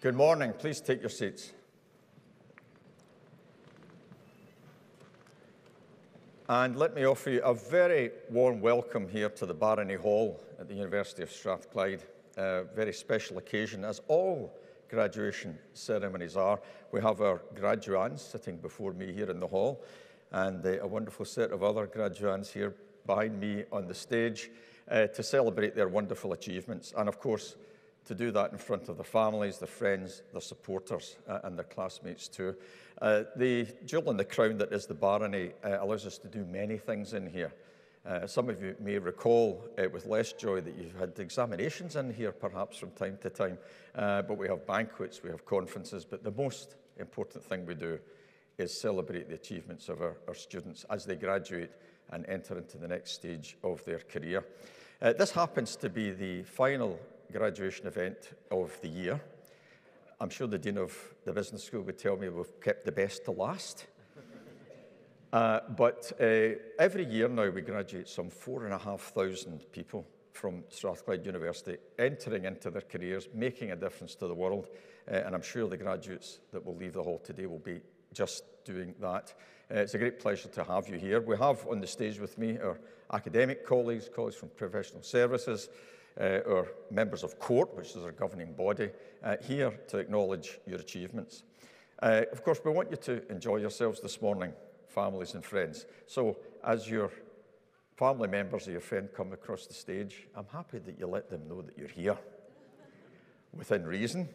Good morning. Please take your seats. And let me offer you a very warm welcome here to the Barony Hall at the University of Strathclyde. A very special occasion, as all graduation ceremonies are. We have our graduands sitting before me here in the hall, and a wonderful set of other graduands here behind me on the stage to celebrate their wonderful achievements. And of course, to do that in front of their families, their friends, their supporters, and their classmates too. The jewel in the crown that is the Barony allows us to do many things in here. Some of you may recall with less joy that you've had examinations in here perhaps from time to time, but we have banquets, we have conferences, but the most important thing we do is celebrate the achievements of our students as they graduate and enter into the next stage of their career. This happens to be the final graduation event of the year. I'm sure the Dean of the Business School would tell me we've kept the best to last. But every year now we graduate some 4,500 people from Strathclyde University, entering into their careers, making a difference to the world. And I'm sure the graduates that will leave the hall today will be just doing that. It's a great pleasure to have you here. We have on the stage with me our academic colleagues from professional services, our members of court, which is our governing body, here to acknowledge your achievements. Of course, we want you to enjoy yourselves this morning, families and friends. So as your family members or your friend come across the stage, I'm happy that you let them know that you're here, within reason,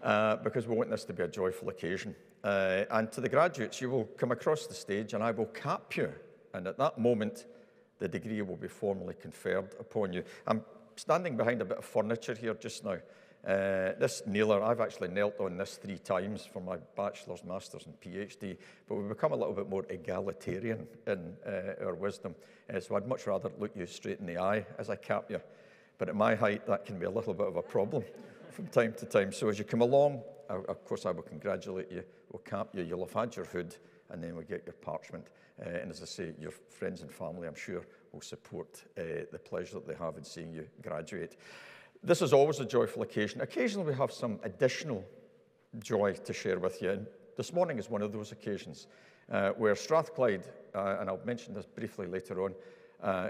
because we want this to be a joyful occasion. And to the graduates, you will come across the stage and I will cap you. And at that moment, the degree will be formally conferred upon you. I'm standing behind a bit of furniture here just now. This kneeler, I've actually knelt on this 3 times for my bachelor's, master's and PhD, but we've become a little bit more egalitarian in our wisdom. So I'd much rather look you straight in the eye as I cap you. But at my height, that can be a little bit of a problem from time to time. So as you come along, of course, I will congratulate you, we'll cap you, you'll have had your hood, and then we'll get your parchment. And as I say, your friends and family, I'm sure, will support the pleasure that they have in seeing you graduate. This is always a joyful occasion. Occasionally, we have some additional joy to share with you. And this morning is one of those occasions where Strathclyde, and I'll mention this briefly later on,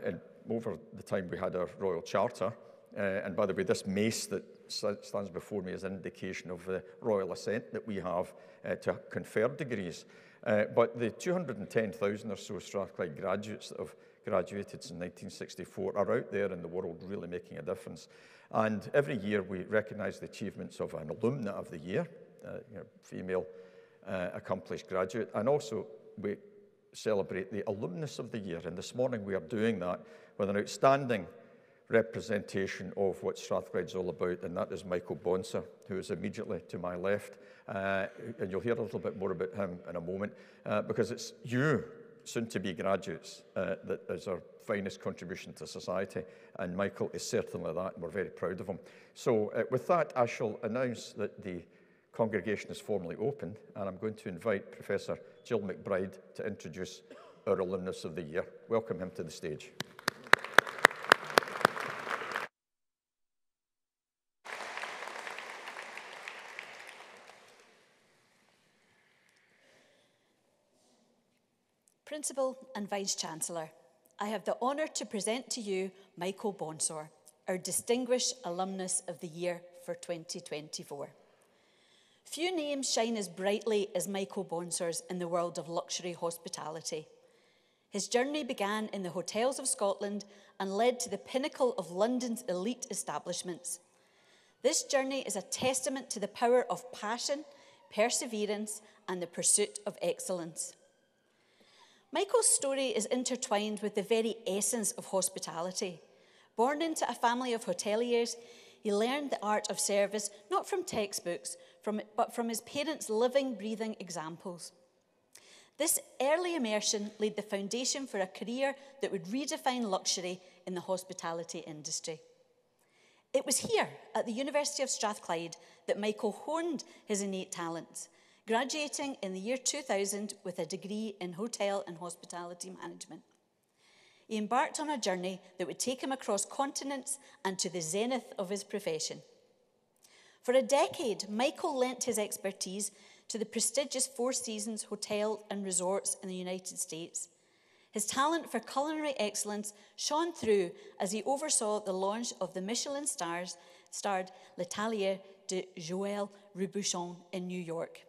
and over the time we had our Royal Charter, and by the way, this mace that stands before me is an indication of the royal assent that we have to confer degrees. But the 210,000 or so Strathclyde graduates that have graduated since 1964 are out there in the world really making a difference. And every year we recognise the achievements of an alumna of the year, female accomplished graduate, and also we celebrate the alumnus of the year. And this morning we are doing that with an outstanding representation of what Strathclyde's all about, and that is Michael Bonsor, who is immediately to my left. And you'll hear a little bit more about him in a moment, because it's you, soon-to-be graduates, that is our finest contribution to society, and Michael is certainly that, and we're very proud of him. So with that, I shall announce that the congregation is formally opened, and I'm going to invite Professor Jill McBride to introduce our alumnus of the year. Welcome him to the stage. Principal and Vice-Chancellor, I have the honour to present to you Michael Bonsor, our Distinguished Alumnus of the Year for 2024. Few names shine as brightly as Michael Bonsor's in the world of luxury hospitality. His journey began in the hotels of Scotland and led to the pinnacle of London's elite establishments. This journey is a testament to the power of passion, perseverance, and the pursuit of excellence. Michael's story is intertwined with the very essence of hospitality. Born into a family of hoteliers, he learned the art of service not from textbooks, but from his parents' living, breathing examples. This early immersion laid the foundation for a career that would redefine luxury in the hospitality industry. It was here, at the University of Strathclyde, that Michael honed his innate talents, graduating in the year 2000 with a degree in hotel and hospitality management. He embarked on a journey that would take him across continents and to the zenith of his profession. For a decade, Michael lent his expertise to the prestigious Four Seasons Hotel and Resorts in the United States. His talent for culinary excellence shone through as he oversaw the launch of the Michelin-starred L'Atelier de Joël Robuchon in New York.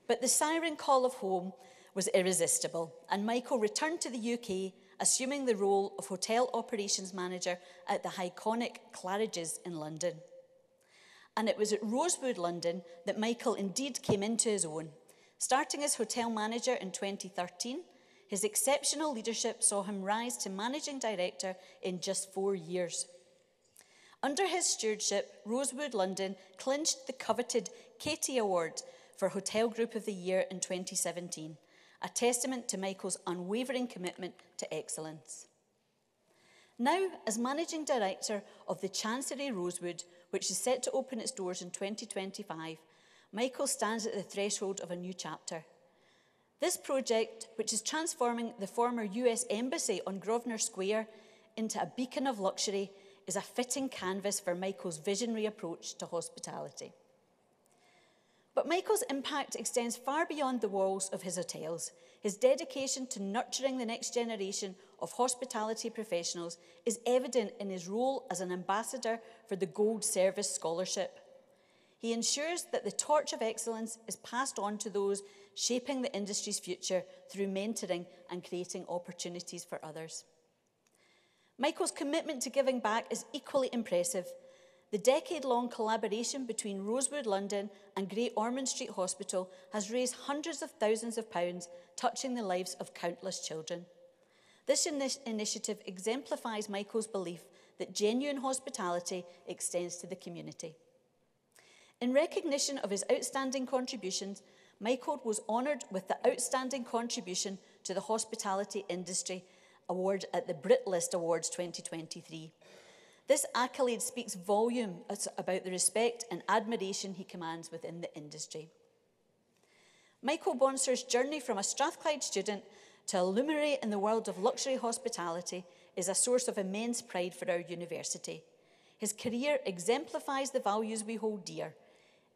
But the siren call of home was irresistible, and Michael returned to the UK, assuming the role of hotel operations manager at the iconic Claridge's in London. And it was at Rosewood London that Michael indeed came into his own. Starting as hotel manager in 2013, his exceptional leadership saw him rise to managing director in just 4 years. Under his stewardship, Rosewood London clinched the coveted Katie Award for Hotel Group of the Year in 2017, a testament to Michael's unwavering commitment to excellence. Now, as managing director of the Chancery Rosewood, which is set to open its doors in 2025, Michael stands at the threshold of a new chapter. This project, which is transforming the former US Embassy on Grosvenor Square into a beacon of luxury, is a fitting canvas for Michael's visionary approach to hospitality. But Michael's impact extends far beyond the walls of his hotels. His dedication to nurturing the next generation of hospitality professionals is evident in his role as an ambassador for the Gold Service Scholarship. He ensures that the torch of excellence is passed on to those shaping the industry's future through mentoring and creating opportunities for others. Michael's commitment to giving back is equally impressive. The decade-long collaboration between Rosewood London and Great Ormond Street Hospital has raised hundreds of thousands of pounds, touching the lives of countless children. This initiative exemplifies Michael's belief that genuine hospitality extends to the community. In recognition of his outstanding contributions, Michael was honoured with the Outstanding Contribution to the Hospitality Industry Award at the BritList Awards 2023. This accolade speaks volumes about the respect and admiration he commands within the industry. Michael Bonsor's journey from a Strathclyde student to a luminary in the world of luxury hospitality is a source of immense pride for our university. His career exemplifies the values we hold dear: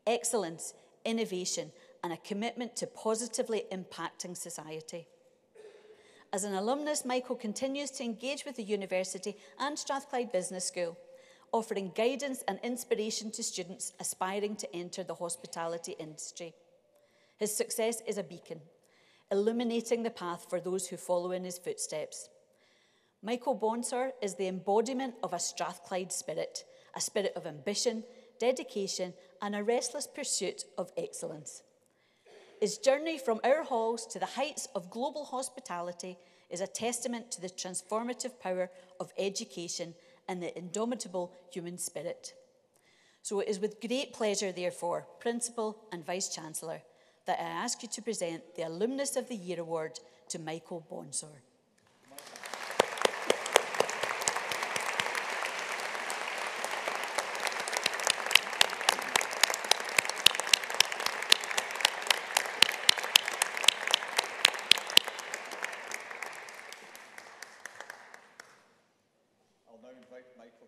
excellence, innovation, and a commitment to positively impacting society. As an alumnus, Michael continues to engage with the university and Strathclyde Business School, offering guidance and inspiration to students aspiring to enter the hospitality industry. His success is a beacon, illuminating the path for those who follow in his footsteps. Michael Bonsor is the embodiment of a Strathclyde spirit, a spirit of ambition, dedication, and a restless pursuit of excellence. His journey from our halls to the heights of global hospitality is a testament to the transformative power of education and the indomitable human spirit. So it is with great pleasure, therefore, Principal and Vice-Chancellor, that I ask you to present the Alumnus of the Year Award to Michael Bonsor.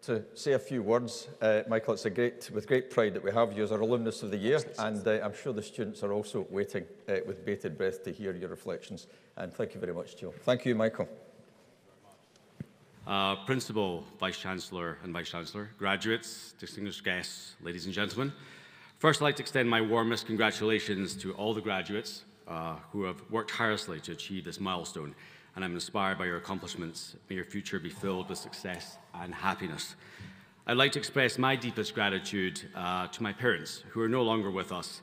To say a few words. Michael, it's with great pride that we have you as our Alumnus of the Year, and I'm sure the students are also waiting with bated breath to hear your reflections. And thank you very much, Jill. Thank you, Michael. Principal, Vice-Chancellor and Vice-Chancellor, graduates, distinguished guests, ladies and gentlemen. First, I'd like to extend my warmest congratulations to all the graduates who have worked tirelessly to achieve this milestone, and I'm inspired by your accomplishments. May your future be filled with success and happiness. I'd like to express my deepest gratitude to my parents, who are no longer with us.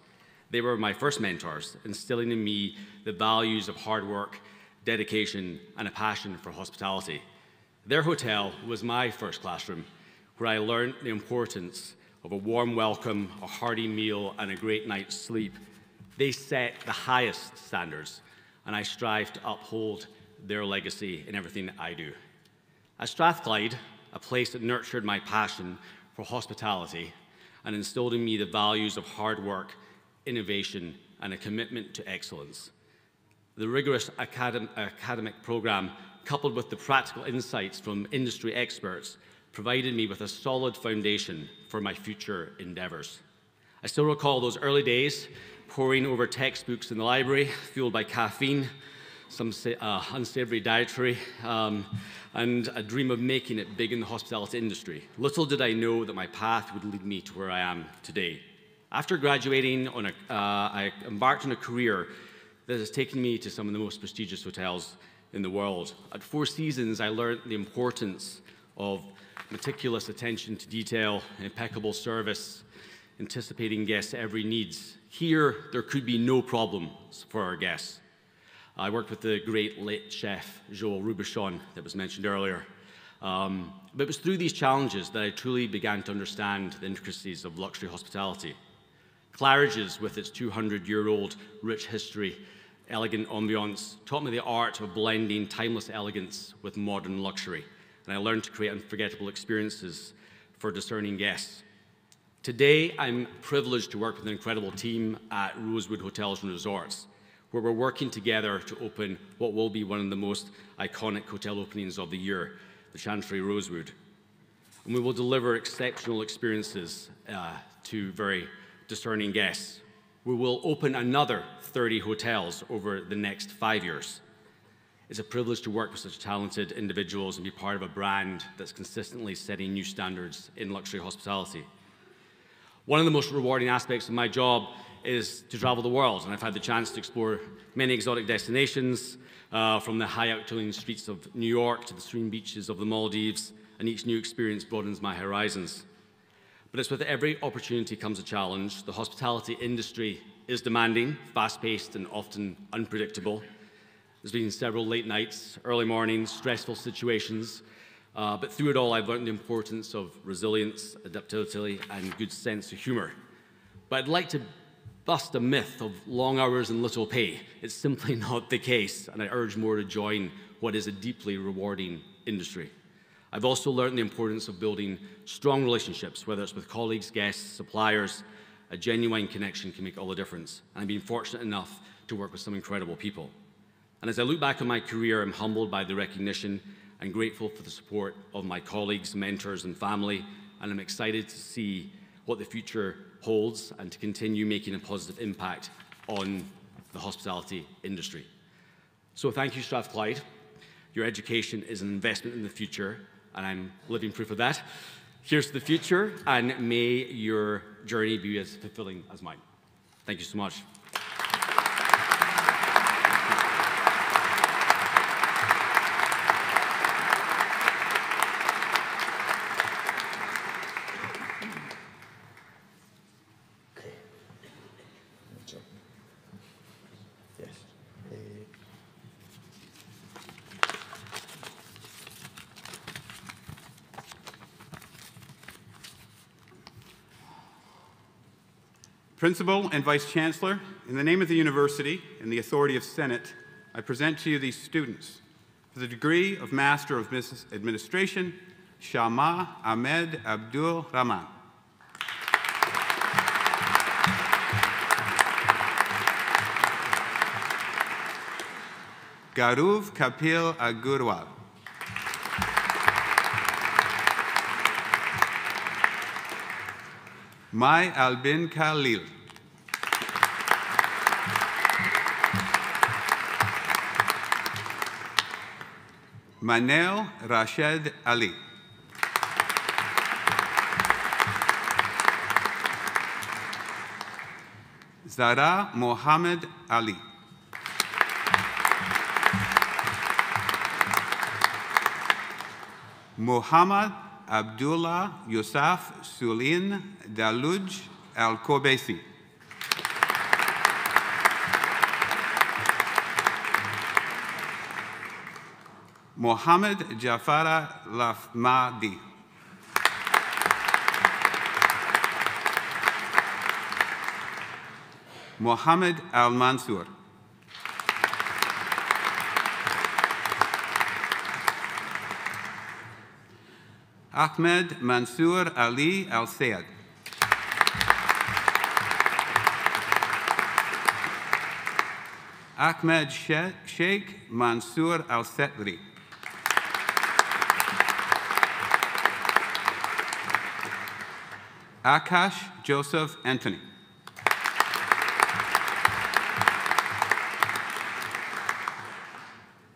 They were my first mentors, instilling in me the values of hard work, dedication, and a passion for hospitality. Their hotel was my first classroom, where I learned the importance of a warm welcome, a hearty meal, and a great night's sleep. They set the highest standards, and I strive to uphold their legacy in everything that I do. At Strathclyde, a place that nurtured my passion for hospitality and instilled in me the values of hard work, innovation, and a commitment to excellence. The rigorous academic program, coupled with the practical insights from industry experts, provided me with a solid foundation for my future endeavours. I still recall those early days, poring over textbooks in the library, fueled by caffeine, some unsavory dietary, and a dream of making it big in the hospitality industry. Little did I know that my path would lead me to where I am today. After graduating, I embarked on a career that has taken me to some of the most prestigious hotels in the world. At Four Seasons, I learned the importance of meticulous attention to detail, impeccable service, anticipating guests' every needs. Here, there could be no problems for our guests. I worked with the great late chef, Joël Robuchon, that was mentioned earlier. But it was through these challenges that I truly began to understand the intricacies of luxury hospitality. Claridge's, with its 200-year-old rich history, elegant ambiance, taught me the art of blending timeless elegance with modern luxury, and I learned to create unforgettable experiences for discerning guests. Today, I'm privileged to work with an incredible team at Rosewood Hotels and Resorts, where we're working together to open what will be one of the most iconic hotel openings of the year, the Chancery Rosewood. And we will deliver exceptional experiences to very discerning guests. We will open another 30 hotels over the next 5 years. It's a privilege to work with such talented individuals and be part of a brand that's consistently setting new standards in luxury hospitality. One of the most rewarding aspects of my job is to travel the world, and I've had the chance to explore many exotic destinations, from the high octillion streets of New York to the serene beaches of the Maldives, and each new experience broadens my horizons. But it's with every opportunity comes a challenge. The hospitality industry is demanding, fast-paced, and often unpredictable. There's been several late nights, early mornings, stressful situations, but through it all, I've learned the importance of resilience, adaptability, and good sense of humor. But I'd like to bust a myth of long hours and little pay. It's simply not the case, and I urge more to join what is a deeply rewarding industry. I've also learned the importance of building strong relationships, whether it's with colleagues, guests, suppliers. A genuine connection can make all the difference, and I've been fortunate enough to work with some incredible people. And as I look back on my career, I'm humbled by the recognition and grateful for the support of my colleagues, mentors, and family, and I'm excited to see what the future holds and to continue making a positive impact on the hospitality industry. So thank you, Strathclyde. Your education is an investment in the future, and I'm living proof of that. Here's to the future, and may your journey be as fulfilling as mine. Thank you so much. Principal and Vice Chancellor, in the name of the University and the authority of Senate, I present to you these students for the degree of Master of Business Administration, Shama Ahmed Abdul Rahman. Gaurav Kapil Agurwal. Mai Albin Khalil. Manel Rashid Ali. Zara Mohammed Ali. Muhammad Abdullah Yusuf Sulin Daluj Al-Kobesi. Mohammed Jafara Lafmadi. Mohammed Al-Mansur. Ahmed Mansour Ali Al-Sayed. Ahmed Sheikh Mansour Al-Setri. Akash Joseph Anthony.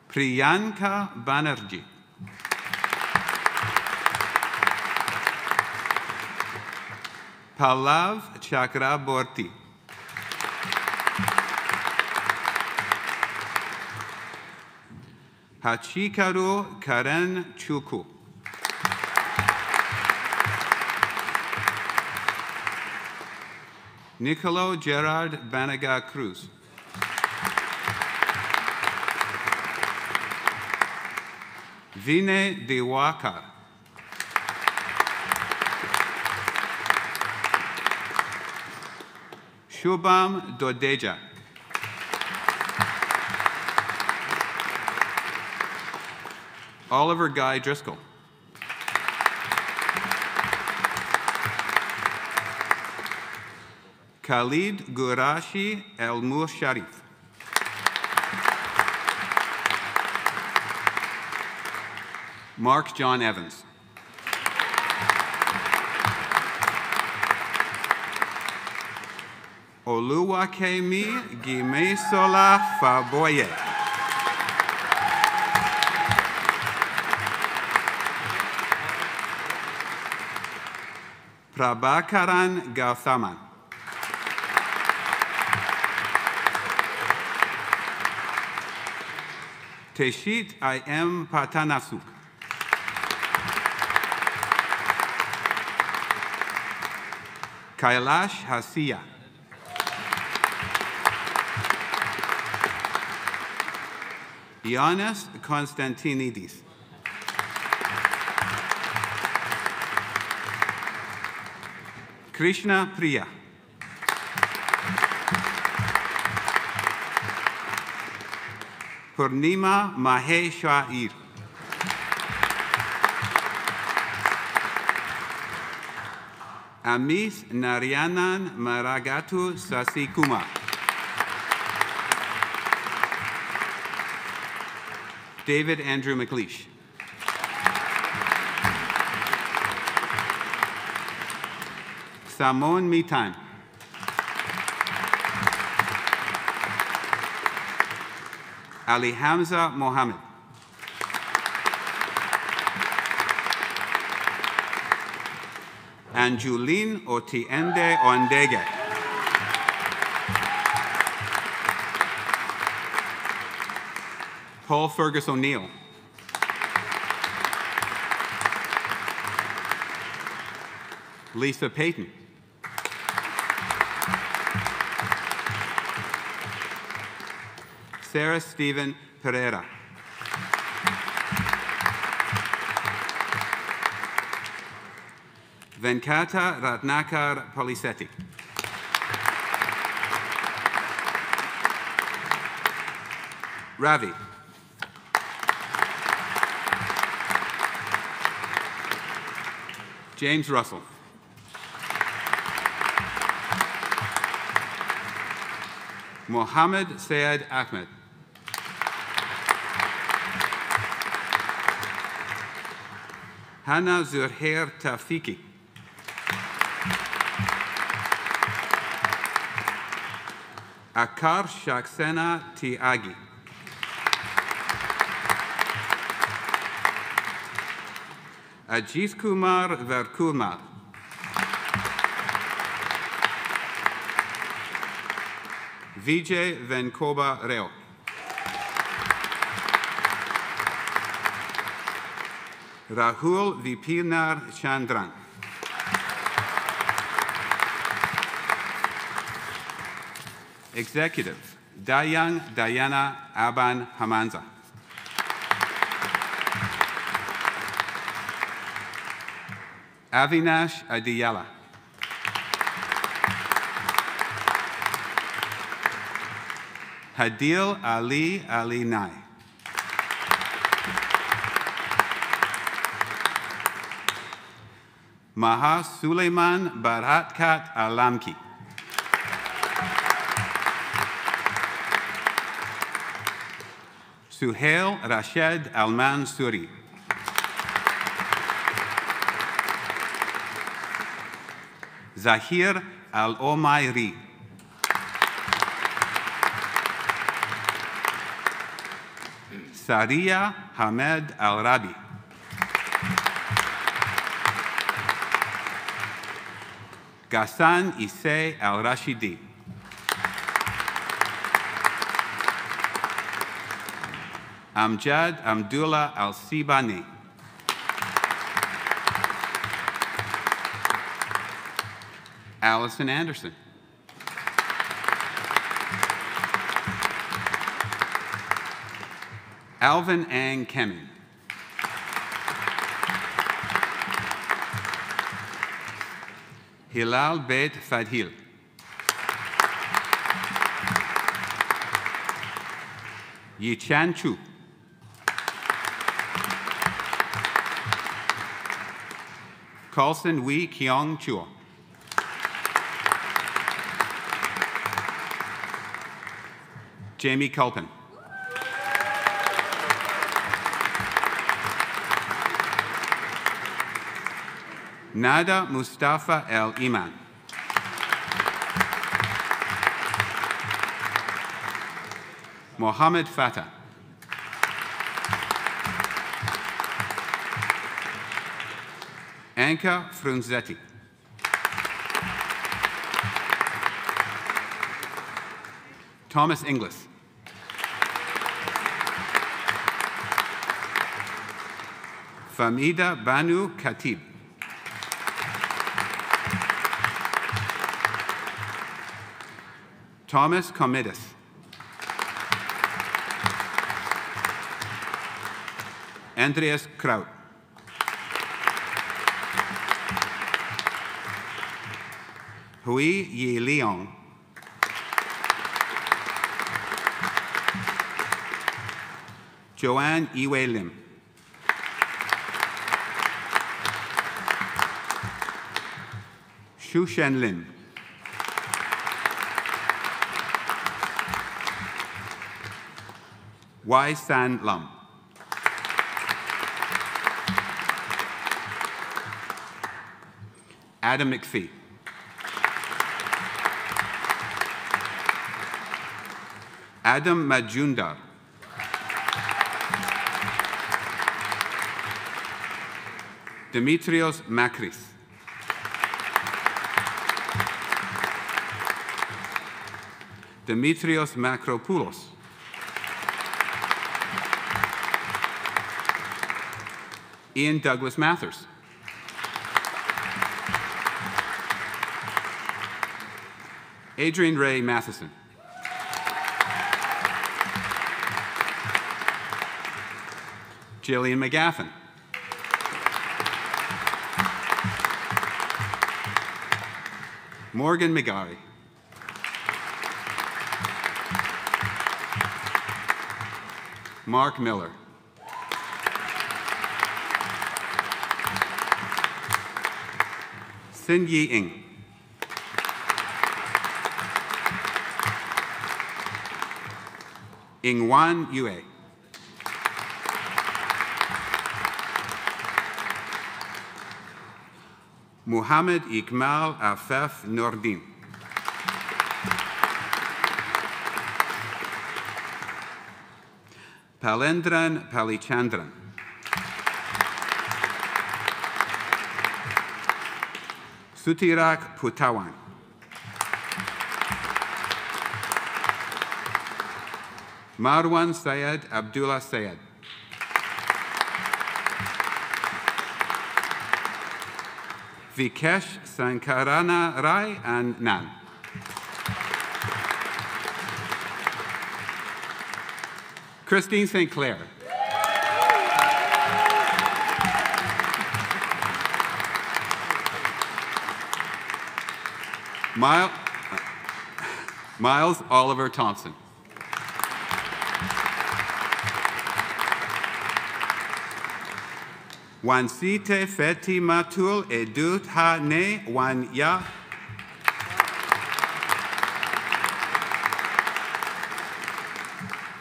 Priyanka Banerjee. Pallav Chakraborty. Hachikaru Karen Chukwu. Nicolo Gerard Banaga Cruz. Vinay Diwakar. Shubham Dodeja. Oliver Guy Driscoll. Khalid Gurashi Elmur Sharif. Mark John Evans. Oluwakemi Gimesola Faboye. Prabhakaran Gauthaman. Teshit I.M. Patanasuk. Kailash Hasiya. Ioannis Konstantinidis. Krishna Priya. Purnima Maheshwair. Amis Narayanan Maragatu Sasikumar. David Andrew McLeish. Samon Mitan. Ali Hamza Mohammed. Anjulin Otiende Ondege. Paul Fergus O'Neill. Lisa Payton. Sarah Stephen Pereira. Venkata Ratnakar Polisetti. Ravi. James Russell. Mohammed Sayed Ahmed. Hana Zurhair Tafiki. Akar Shaksena Tiagi. Ajit Kumar Verkumar. Vijay Venkoba Reo. Rahul Vipinar Chandran. Executive, Dayang Dayana Aban Hamanza. Avinash Adiyala. Hadil Ali Ali Nai. Maha Suleiman Baratkat Alamki. Suhail Rashid Al-Mansuri. Zahir Al-Omairi. Saria Hamed Al-Rabi. Ghassan Issei Al-Rashidi. Amjad Abdullah Al-Sibani. Allison Anderson. Alvin Ang Kemin. Hilal Beit Fadhil. Yichan Chu. Carlson Wee Keong Chua. Jamie Culpin. Nada Mustafa El Iman. Mohammed Fatah. Anka Frunzetti. Thomas Inglis. Famida Banu Khatib. Thomas Comidis. Andreas Kraut. Hui Yi Leong. Joanne Iwe Lim. Shu Shen Lin. Wai San Lam. Adam McPhee. Adam Majumdar. Dimitrios Makris. Dimitrios Makropoulos. Ian Douglas Mathers. Adrian Ray Matheson. Jillian McGaffin. Morgan McGarry. Mark Miller. Sin Yi Ing. Ingwan Yue. Muhammad Iqmal Afef Nordin. Palendran Palichandran. Sutirak Putawan. Marwan Syed Abdullah Syed. Vikesh Sankarana Rai and Nan. Christine St. Clair. Miles Oliver Thompson. Wansite Feti Matul Edut Ha Ne Wan Ya.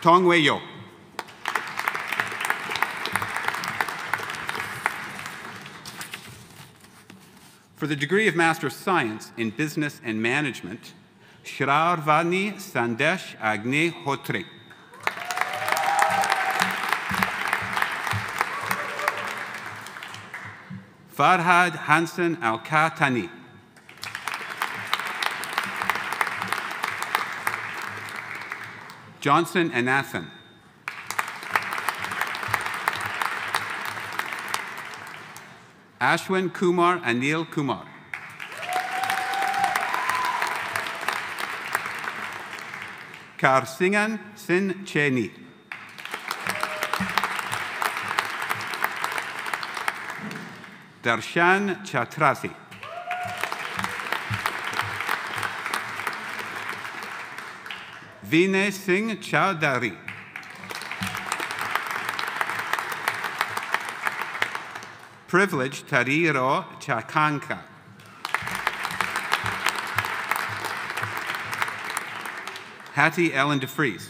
Tong Wei Yo. For the degree of Master of Science in Business and Management, Shravani Sandesh Agnihotri. Farhad Hansen Al-Katani. Johnson Anathan. Ashwin Kumar Anil Kumar. Karsingan Sin Cheni. Darshan Chatrasi. Vinay Singh Chowdhury. Privilege Tariro Chakanka. Hattie Ellen DeFries.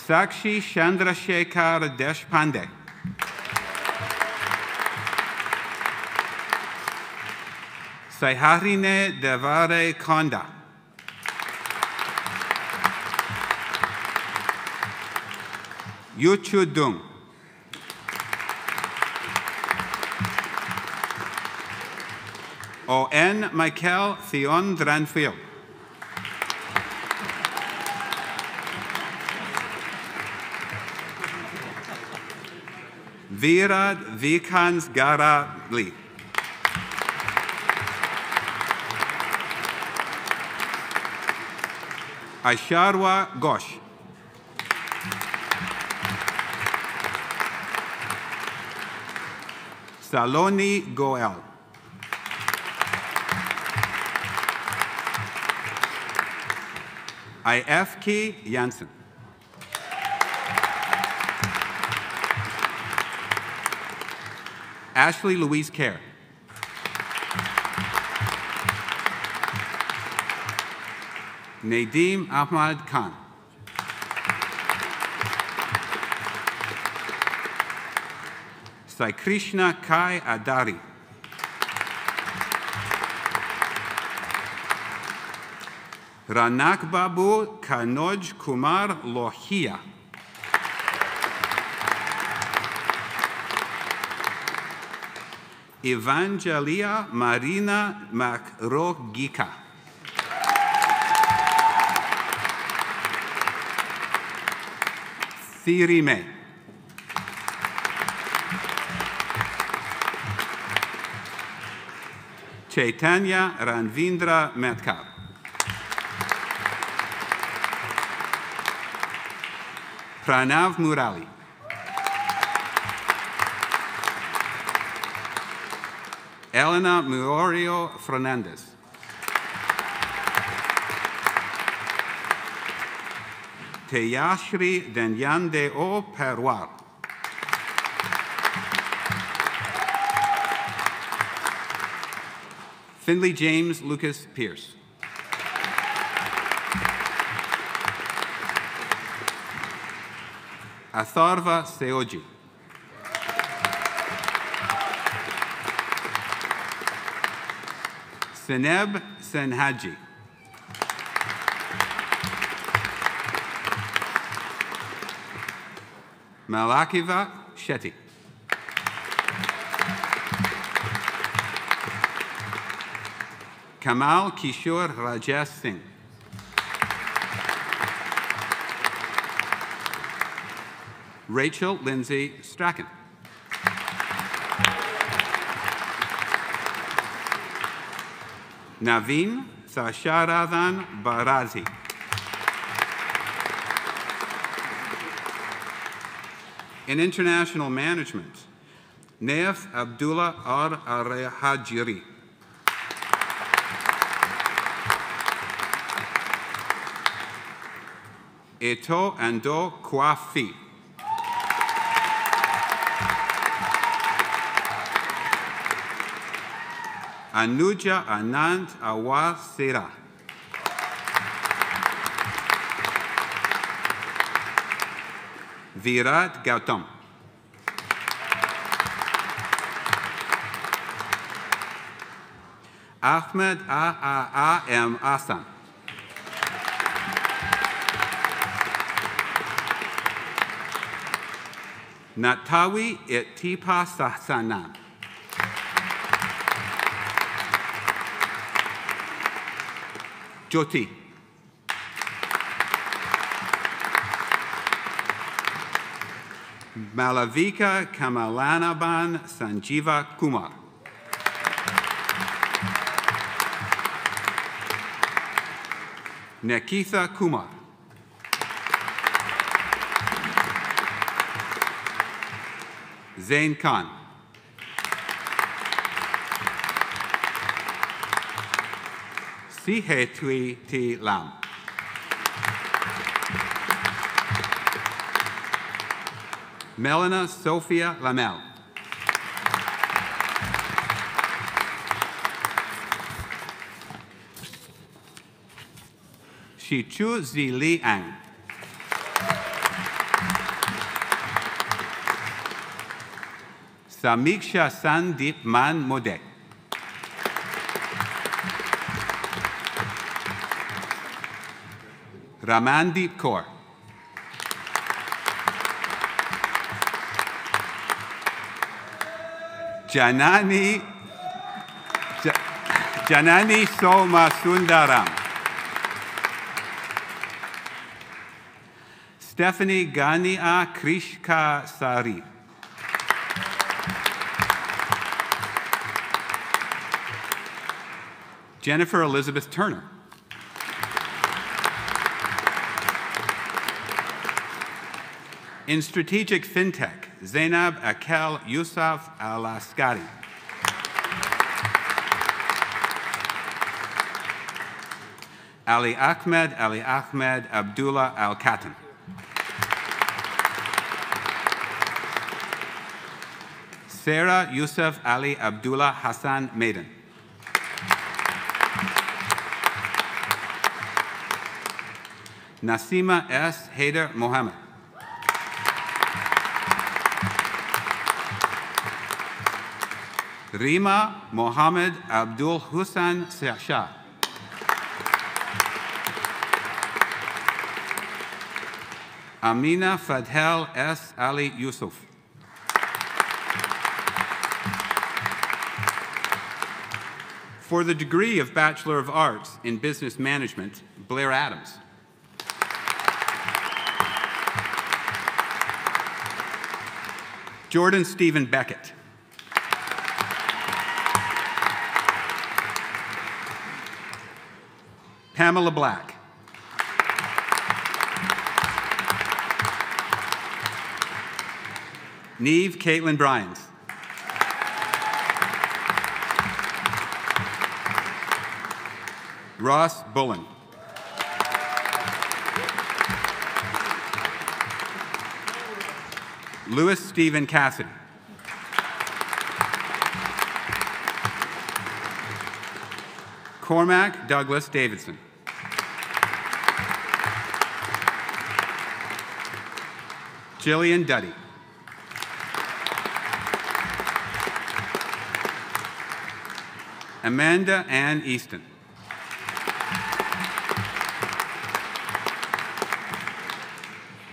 Sakshi Chandrasekhar Deshpande. Saiharine Devare Konda. Yuchu Dung. O.N. Michael Theon Dranfield. Virad Vikans Garali. Aisharwa Ghosh. Saloni Goel. IFK Janssen. Ashley Louise Kerr. Nadeem Ahmad Khan. Sai Krishna Kai Adari. Ranak Babu Kanoj Kumar Lohia. Evangelia Marina Makrogika. Thiri May. Chaitanya Ranvindra Metkar. Pranav Murali. Elena Muorio Fernandez. Teyashri Denyande O Perwar. Finley James Lucas Pierce. Atharva Seoji. Seneb Senhaji. Malakiva Shetty. Kamal Kishore Rajesh Singh. Rachel Lindsay Strachan. Naveen Sasharadan Barazi. In international management, Naif Abdullah Ar-Hajiri. Eto Ando Kwafi. Anuja Anand Awasera. Virat Gautam. Ahmed A.M. Asan. Natawi Itipa Sahsanan. Jyoti. Malavika Kamalanaban Sanjiva Kumar. Nikitha Kumar. Zain Khan. Sihe Tui Ti Lam. Melina Sophia Lamel. Shichu Zi Liang. Samiksha Sandip Man Modek. Ramandeep Kaur. Janani Soma Sundaram. Stephanie Gania Krishka Sari. Jennifer Elizabeth Turner. In strategic fintech, Zainab Akel Yusuf Al-Askari. Ali Ahmed Abdullah Al-Katan. Sarah Yusuf Ali Abdullah Hassan Maiden. Nasima S. Haider Mohammed. Rima Mohammed Abdul Hussain Shah. Amina Fadhel S. Ali Yusuf. For the degree of Bachelor of Arts in Business Management, Blair Adams. Jordan Stephen Beckett. Pamela Black. Neve Caitlin Bryans. Ross Bullen. Louis Stephen Cassidy. Cormac Douglas Davidson. Jillian Duddy. Amanda Ann Easton.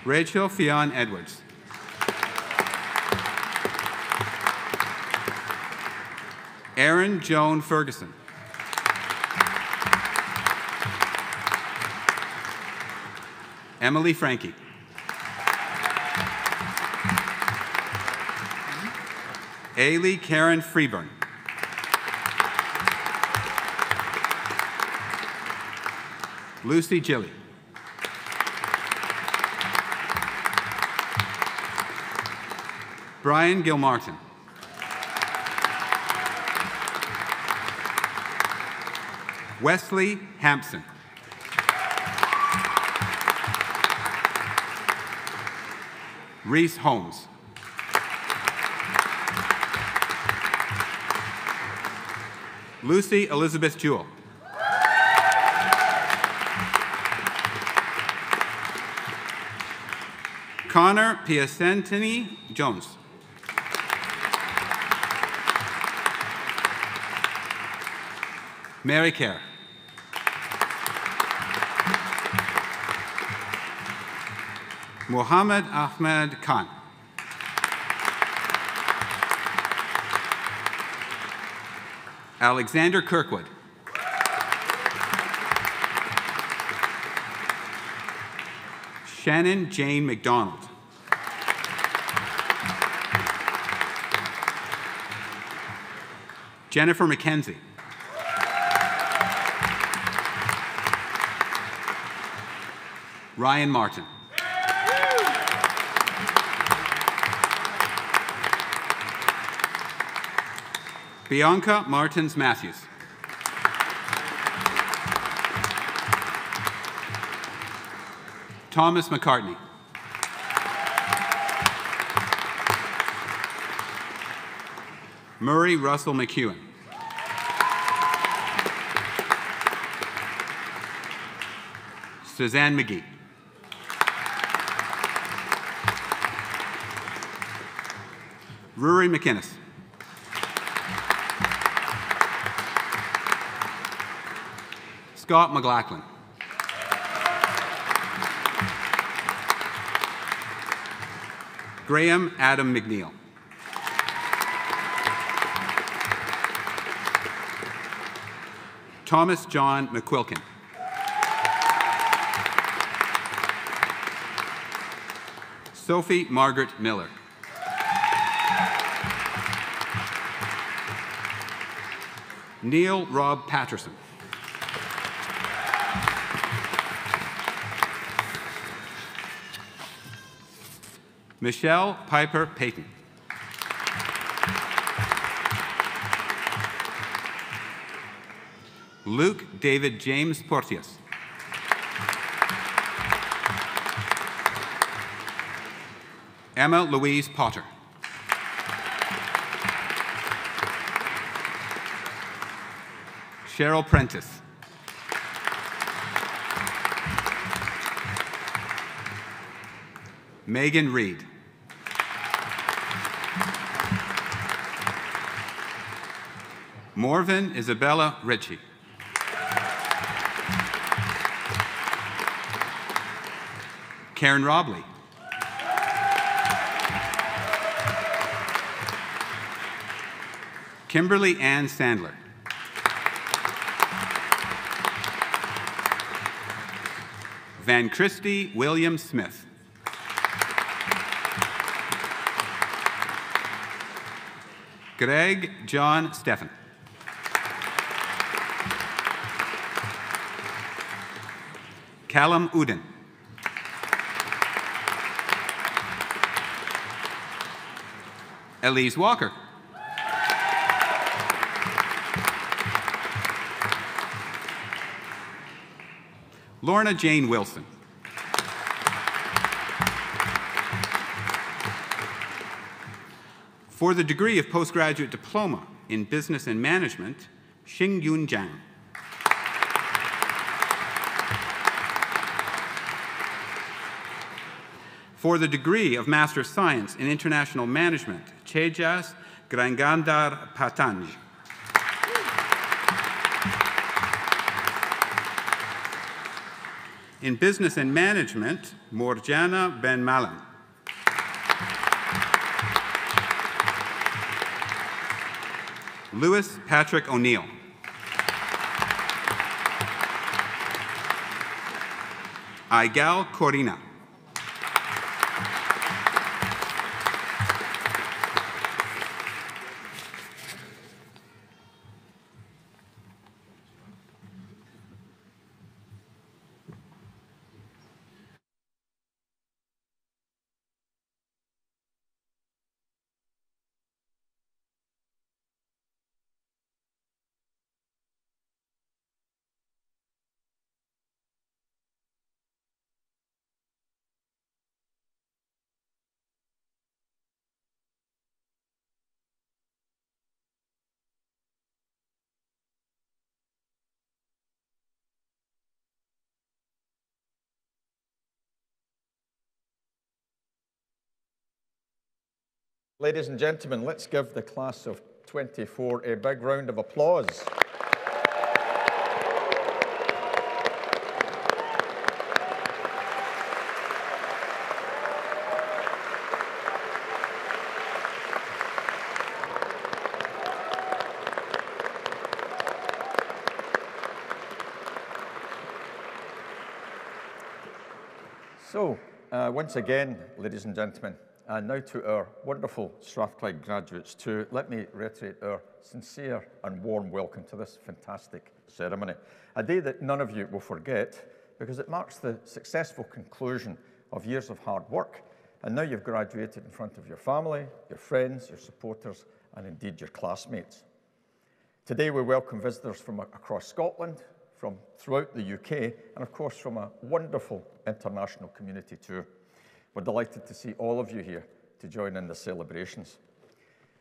Rachel Fionn Edwards. Erin Joan Ferguson. Emily Frankie. Ailey Karen Freeburn. Lucy Gilly. Brian Gilmartin. Wesley Hampson. Reese Holmes. Lucy Elizabeth Jewell. Connor Piacentini Jones. Mary Kerr. Muhammad Ahmed Khan. Alexander Kirkwood. Shannon Jane McDonald. Jennifer McKenzie. Ryan Martin. Bianca Martins Matthews. Thomas McCartney. Murray Russell McEwen. Suzanne McGee. Rory McInnes. Scott McLachlan. Graham Adam McNeil. Thomas John McQuilkin. Sophie Margaret Miller. Neil Rob Patterson. Michelle Piper Payton. Luke David James Porteous. Emma Louise Potter. Cheryl Prentice. Megan Reed. Morven Isabella Ritchie. Karen Robley. Kimberly Ann Sandler. Van Christie William Smith. Greg John Steffen. Callum Uden. Elise Walker. Lorna Jane Wilson. For the degree of postgraduate diploma in business and management, Xing Yun Zhang. For the degree of Master of Science in International Management, Tejas Grangandar Patanj. In Business and Management, Morjana Ben Malam. Lewis Patrick O'Neill. Aigal Corina. Ladies and gentlemen, let's give the class of 24 a big round of applause. Once again, ladies and gentlemen, and now to our wonderful Strathclyde graduates too, let me reiterate our sincere and warm welcome to this fantastic ceremony. A day that none of you will forget because it marks the successful conclusion of years of hard work, and now you've graduated in front of your family, your friends, your supporters, and indeed your classmates. Today we welcome visitors from across Scotland, from throughout the UK, and of course from a wonderful international community too. We're delighted to see all of you here to join in the celebrations.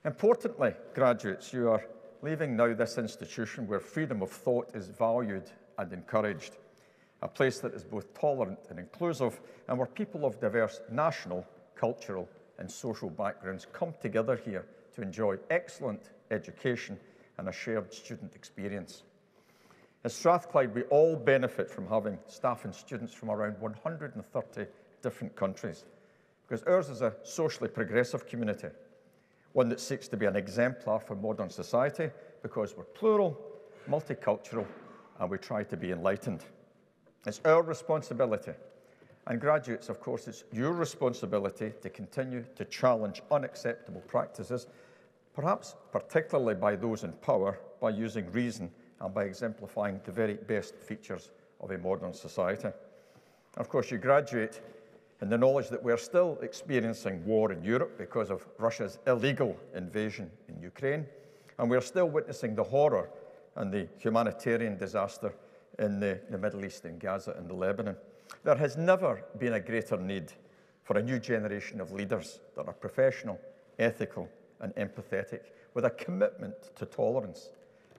Importantly, graduates, you are leaving now this institution where freedom of thought is valued and encouraged, a place that is both tolerant and inclusive, and where people of diverse national, cultural, and social backgrounds come together here to enjoy excellent education and a shared student experience. At Strathclyde, we all benefit from having staff and students from around 130 different countries, because ours is a socially progressive community, one that seeks to be an exemplar for modern society because we're plural, multicultural, and we try to be enlightened. It's our responsibility, and graduates, of course, it's your responsibility to continue to challenge unacceptable practices, perhaps particularly by those in power, by using reason and by exemplifying the very best features of a modern society. Of course, you graduate in the knowledge that we're still experiencing war in Europe because of Russia's illegal invasion in Ukraine, and we're still witnessing the horror and the humanitarian disaster in the Middle East, in Gaza and Lebanon. There has never been a greater need for a new generation of leaders that are professional, ethical, and empathetic, with a commitment to tolerance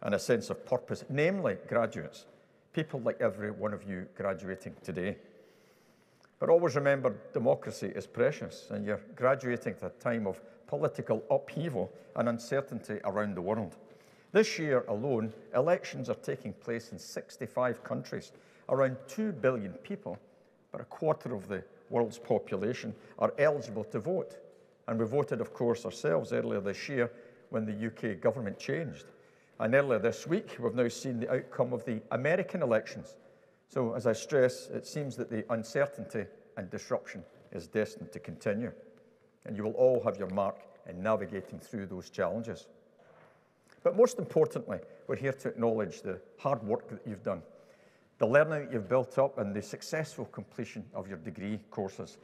and a sense of purpose, namely graduates, people like every one of you graduating today. But always remember, democracy is precious, and you're graduating at a time of political upheaval and uncertainty around the world. This year alone, elections are taking place in 65 countries. Around 2 billion people, but a quarter of the world's population, are eligible to vote. And we voted, of course, ourselves earlier this year when the UK government changed. And earlier this week, we've now seen the outcome of the American elections. So, as I stress, it seems that the uncertainty and disruption is destined to continue. And you will all have your mark in navigating through those challenges. But most importantly, we're here to acknowledge the hard work that you've done, the learning that you've built up, and the successful completion of your degree courses.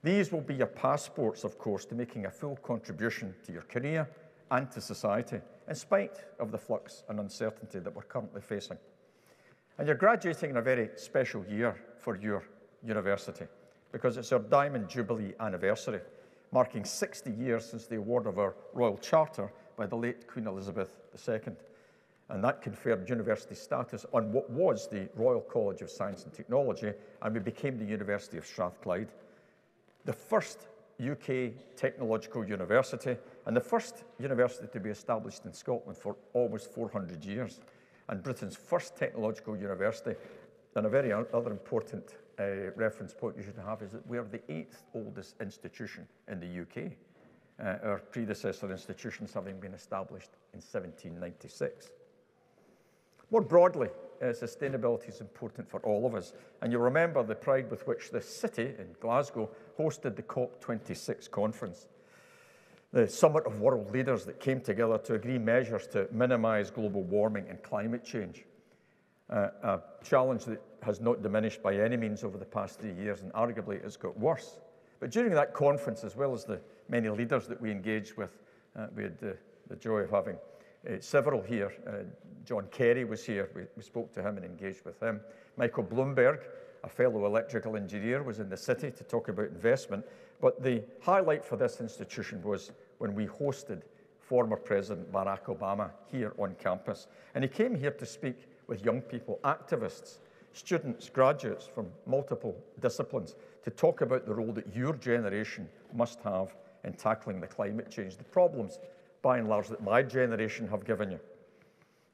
These will be your passports, of course, to making a full contribution to your career and to society, in spite of the flux and uncertainty that we're currently facing. And you're graduating in a very special year for your university, because it's our Diamond Jubilee anniversary, marking 60 years since the award of our Royal Charter by the late Queen Elizabeth II. And that conferred university status on what was the Royal College of Science and Technology, and we became the University of Strathclyde, the first UK technological university, and the first university to be established in Scotland for almost 400 years, and Britain's first technological university. And a very other important reference point you should have is that we are the 8th oldest institution in the UK, our predecessor institutions having been established in 1796. More broadly, sustainability is important for all of us, and you'll remember the pride with which the city in Glasgow hosted the COP26 conference, the summit of world leaders that came together to agree measures to minimise global warming and climate change, a challenge that has not diminished by any means over the past 3 years, and arguably it's got worse. But during that conference, as well as the many leaders that we engaged with, we had the joy of having several here. John Kerry was here. We spoke to him and engaged with him. Michael Bloomberg, a fellow electrical engineer, was in the city to talk about investment. But the highlight for this institution was when we hosted former President Barack Obama here on campus. And he came here to speak with young people, activists, students, graduates from multiple disciplines, to talk about the role that your generation must have in tackling the climate change, the problems, by and large, that my generation have given you.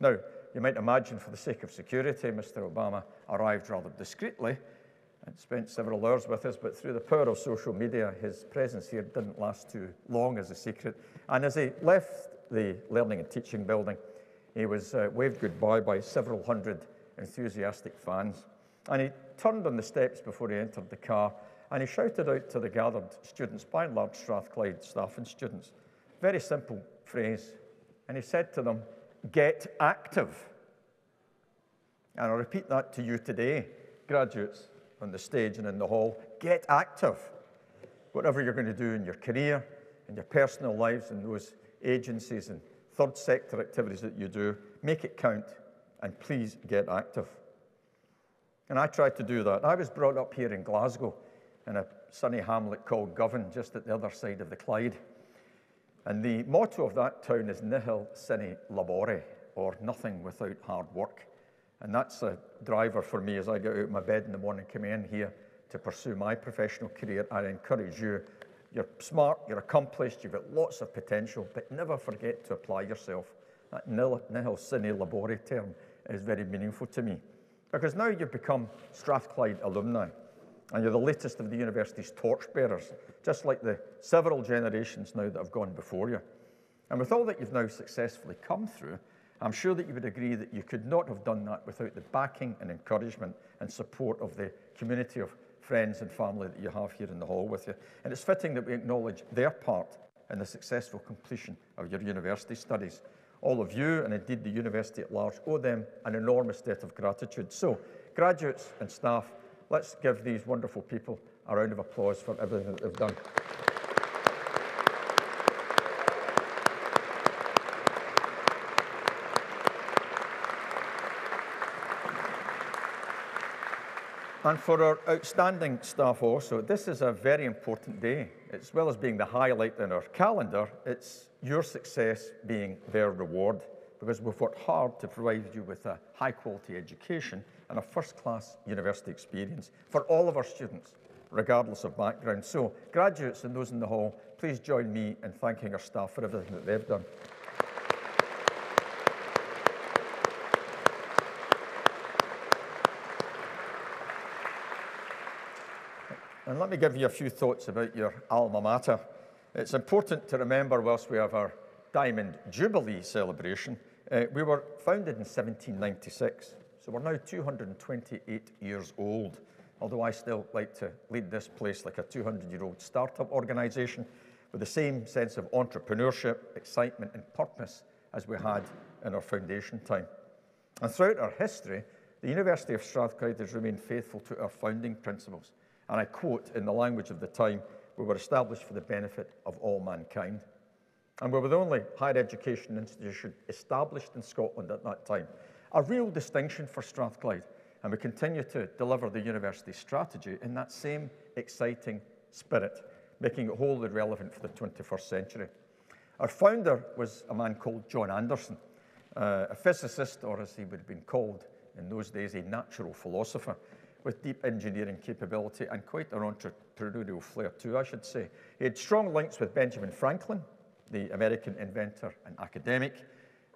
Now, you might imagine, for the sake of security, Mr. Obama arrived rather discreetly and spent several hours with us, but through the power of social media, his presence here didn't last too long as a secret. And as he left the Learning and Teaching building, he was waved goodbye by several hundred enthusiastic fans. And he turned on the steps before he entered the car, And he shouted out to the gathered students, by and large Strathclyde staff and students, very simple phrase. And he said to them, get active. And I'll repeat that to you today, graduates on the stage and in the hall. Get active. Whatever you're going to do in your career, in your personal lives, in those agencies and third sector activities that you do, make it count, and please get active. And I tried to do that. I was brought up here in Glasgow in a sunny hamlet called Govan, just at the other side of the Clyde. And the motto of that town is Nihil sine labore, or nothing without hard work. And that's a driver for me as I get out of my bed in the morning, coming in here to pursue my professional career. I encourage you. You're smart, you're accomplished, you've got lots of potential, but never forget to apply yourself. That nihil sine labore term is very meaningful to me, because now you've become Strathclyde alumni, and you're the latest of the university's torchbearers, just like the several generations now that have gone before you. And with all that you've now successfully come through, I'm sure that you would agree that you could not have done that without the backing and encouragement and support of the community of friends and family that you have here in the hall with you. And it's fitting that we acknowledge their part in the successful completion of your university studies. All of you, and indeed the university at large, owe them an enormous debt of gratitude. So, graduates and staff, let's give these wonderful people a round of applause for everything that they've done. And for our outstanding staff also, this is a very important day. As well as being the highlight in our calendar, it's your success being their reward, because we've worked hard to provide you with a high-quality education and a first-class university experience for all of our students, regardless of background. So, graduates and those in the hall, please join me in thanking our staff for everything that they've done. And let me give you a few thoughts about your alma mater. It's important to remember, whilst we have our Diamond Jubilee celebration, we were founded in 1796, so we're now 228 years old, although I still like to lead this place like a 200-year-old startup organisation with the same sense of entrepreneurship, excitement and purpose as we had in our foundation time. And throughout our history, the University of Strathclyde has remained faithful to our founding principles. And I quote, in the language of the time, we were established for the benefit of all mankind. And we were the only higher education institution established in Scotland at that time. A real distinction for Strathclyde. And we continue to deliver the university strategy in that same exciting spirit, making it wholly relevant for the 21st century. Our founder was a man called John Anderson, a physicist, or as he would have been called in those days, a natural philosopher, with deep engineering capability and quite an entrepreneurial flair too, I should say. He had strong links with Benjamin Franklin, the American inventor and academic.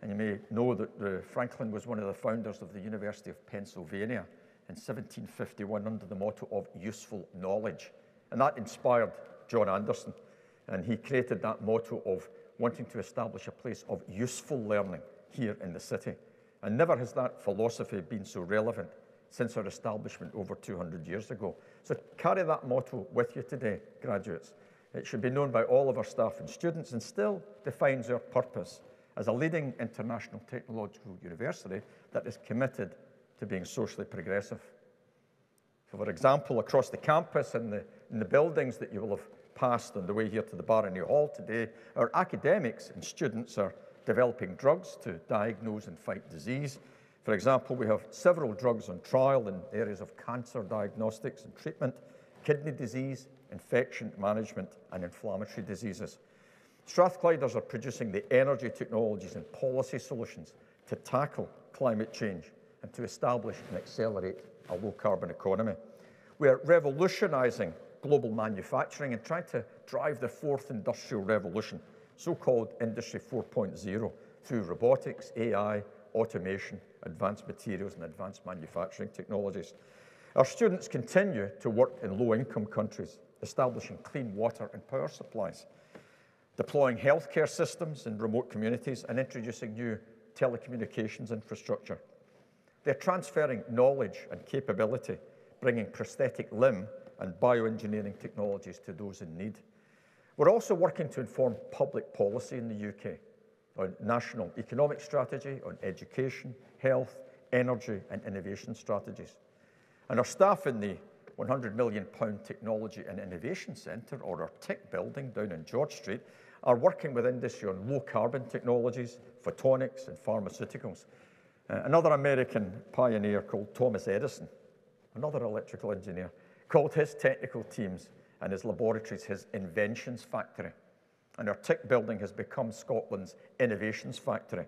And you may know that Franklin was one of the founders of the University of Pennsylvania in 1751 under the motto of useful knowledge. And that inspired John Anderson. And he created that motto of wanting to establish a place of useful learning here in the city. And never has that philosophy been so relevant since our establishment over 200 years ago. So carry that motto with you today, graduates. It should be known by all of our staff and students and still defines our purpose as a leading international technological university that is committed to being socially progressive. For example, across the campus and in the buildings that you will have passed on the way here to the Barony Hall today, our academics and students are developing drugs to diagnose and fight disease. For example, we have several drugs on trial in areas of cancer diagnostics and treatment, kidney disease, infection management, and inflammatory diseases. Strathclyders are producing the energy technologies and policy solutions to tackle climate change and to establish and accelerate a low-carbon economy. We are revolutionising global manufacturing and trying to drive the fourth industrial revolution, so-called Industry 4.0, through robotics, AI, automation, advanced materials, and advanced manufacturing technologies. Our students continue to work in low-income countries, establishing clean water and power supplies, deploying healthcare systems in remote communities, and introducing new telecommunications infrastructure. They're transferring knowledge and capability, bringing prosthetic limb and bioengineering technologies to those in need. We're also working to inform public policy in the UK on national economic strategy, on education, health, energy and innovation strategies. And our staff in the £100 million Technology and Innovation Centre, or our TIC building down in George Street, are working with industry on low-carbon technologies, photonics and pharmaceuticals. Another American pioneer called Thomas Edison, another electrical engineer, called his technical teams and his laboratories his inventions factory. And our TIC building has become Scotland's innovations factory.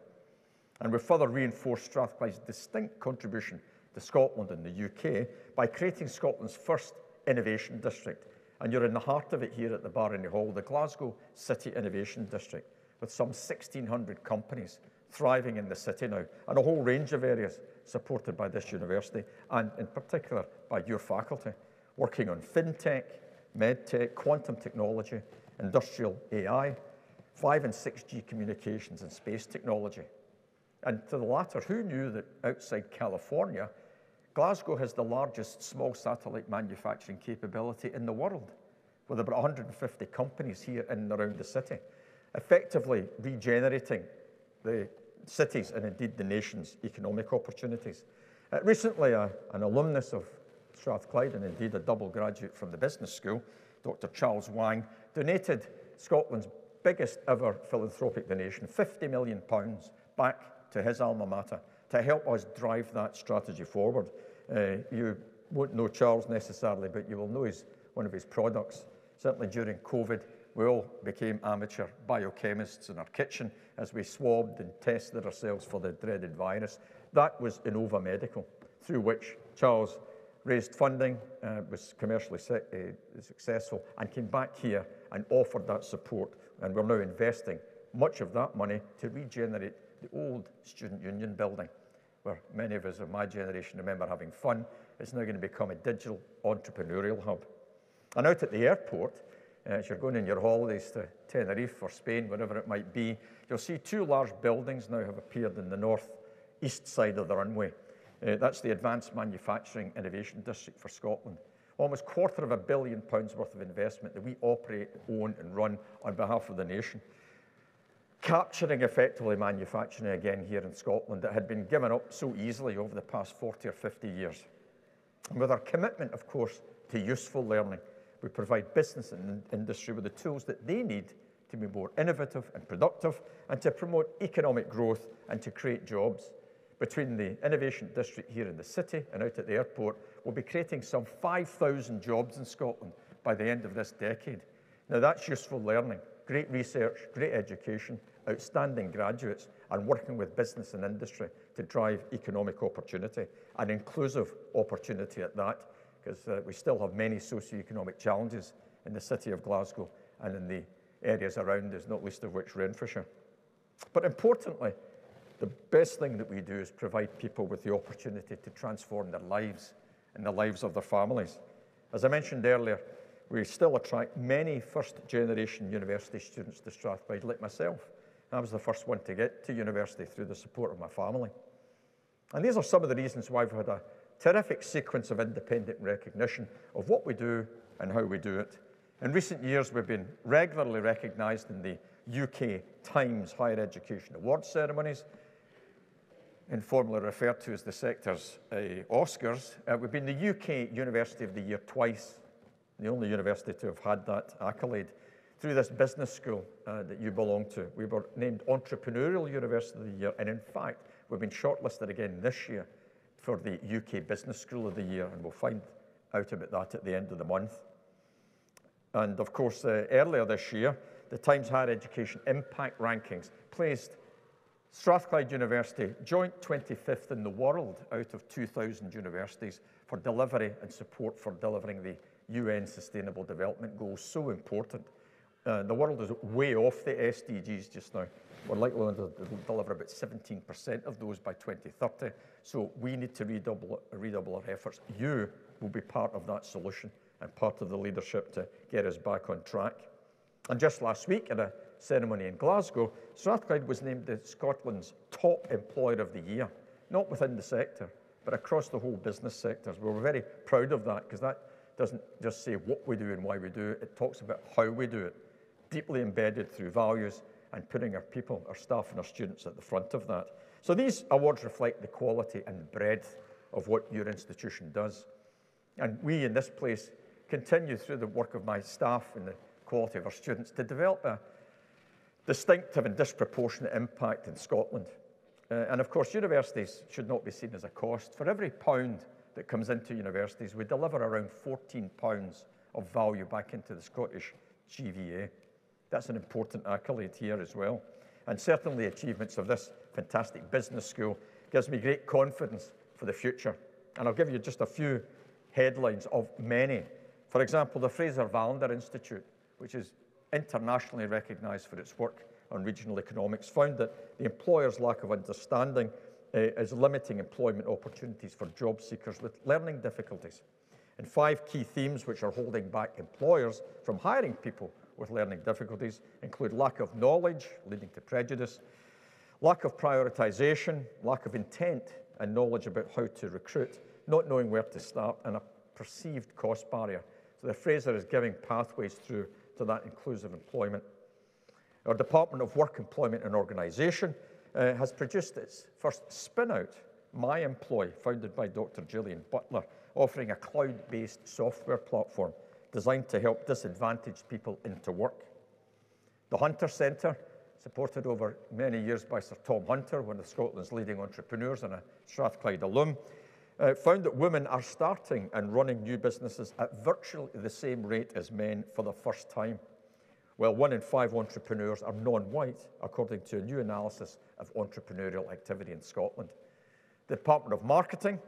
And we've further reinforced Strathclyde's distinct contribution to Scotland and the UK by creating Scotland's first innovation district. And you're in the heart of it here at the Barony Hall, the Glasgow City Innovation District, with some 1,600 companies thriving in the city now, and a whole range of areas supported by this university, and in particular by your faculty, working on fintech, medtech, quantum technology, industrial AI, 5 and 6G communications and space technology. And to the latter, who knew that outside California, Glasgow has the largest small satellite manufacturing capability in the world, with about 150 companies here in and around the city, effectively regenerating the cities and indeed the nation's economic opportunities. Recently, an alumnus of Strathclyde and indeed a double graduate from the business school, Dr. Charles Wang, donated Scotland's biggest ever philanthropic donation, £50 million, back to his alma mater to help us drive that strategy forward. You won't know Charles necessarily, but you will know one of his products. Certainly during COVID, we all became amateur biochemists in our kitchen as we swabbed and tested ourselves for the dreaded virus. That was Innova Medical, through which Charles raised funding, was commercially successful, and came back here and offered that support. And we're now investing much of that money to regenerate the old Student Union building, where many of us of my generation remember having fun. It's now going to become a digital entrepreneurial hub. And out at the airport, as you're going on your holidays to Tenerife or Spain, wherever it might be, you'll see 2 large buildings now have appeared in the north-east side of the runway. That's the Advanced Manufacturing Innovation District for Scotland. Almost £250 million worth of investment that we operate, own and run on behalf of the nation. Capturing effectively manufacturing again here in Scotland that had been given up so easily over the past 40 or 50 years. And with our commitment, of course, to useful learning, we provide business and industry with the tools that they need to be more innovative and productive and to promote economic growth and to create jobs. Between the Innovation District here in the city and out at the airport, we'll be creating some 5,000 jobs in Scotland by the end of this decade. Now that's useful learning, great research, great education, outstanding graduates, and working with business and industry to drive economic opportunity, and inclusive opportunity at that, because we still have many socioeconomic challenges in the city of Glasgow and in the areas around us, not least of which Renfrewshire. But importantly, the best thing that we do is provide people with the opportunity to transform their lives and the lives of their families. As I mentioned earlier, we still attract many first-generation university students to Strathclyde, like myself. I was the first one to get to university through the support of my family. And these are some of the reasons why we've had a terrific sequence of independent recognition of what we do and how we do it. In recent years, we've been regularly recognised in the UK Times Higher Education Awards ceremonies, informally referred to as the sector's Oscars. We've been the UK University of the Year twice, the only university to have had that accolade. Through this business school that you belong to, we were named Entrepreneurial University of the Year, and in fact, we've been shortlisted again this year for the UK Business School of the Year, and we'll find out about that at the end of the month. And of course, earlier this year, the Times Higher Education Impact Rankings placed Strathclyde University joint 25th in the world out of 2,000 universities for delivery and support for delivering the UN Sustainable Development Goals, so important. The world is way off the SDGs just now. We're likely to deliver about 17% of those by 2030, so we need to redouble our efforts. You will be part of that solution and part of the leadership to get us back on track. And just last week, at a ceremony in Glasgow, Strathclyde was named Scotland's top employer of the year, not within the sector, but across the whole business sectors. We were very proud of that, because that doesn't just say what we do and why we do it, it talks about how we do it, deeply embedded through values and putting our people, our staff and our students at the front of that. So these awards reflect the quality and breadth of what your institution does. And we in this place continue through the work of my staff and the quality of our students to develop a distinctive and disproportionate impact in Scotland. And of course, universities should not be seen as a cost. For every pound that comes into universities, we deliver around £14 of value back into the Scottish GVA. That's an important accolade here as well. And certainly the achievements of this fantastic business school gives me great confidence for the future. And I'll give you just a few headlines of many. For example, the Fraser Valander Institute, which is internationally recognised for its work on regional economics, found that the employer's lack of understanding is limiting employment opportunities for job seekers with learning difficulties. And 5 key themes which are holding back employers from hiring people with learning difficulties include lack of knowledge, leading to prejudice, lack of prioritisation, lack of intent and knowledge about how to recruit, not knowing where to start, and a perceived cost barrier. So the Fraser is giving pathways through to that inclusive employment. Our Department of Work, Employment and Organisation has produced its first spin-out, MyEmploy, founded by Dr. Gillian Butler, offering a cloud-based software platform designed to help disadvantaged people into work. The Hunter Centre, supported over many years by Sir Tom Hunter, one of Scotland's leading entrepreneurs and a Strathclyde alum, found that women are starting and running new businesses at virtually the same rate as men for the first time, while 1 in 5 entrepreneurs are non-white, according to a new analysis of entrepreneurial activity in Scotland. The Department of Marketing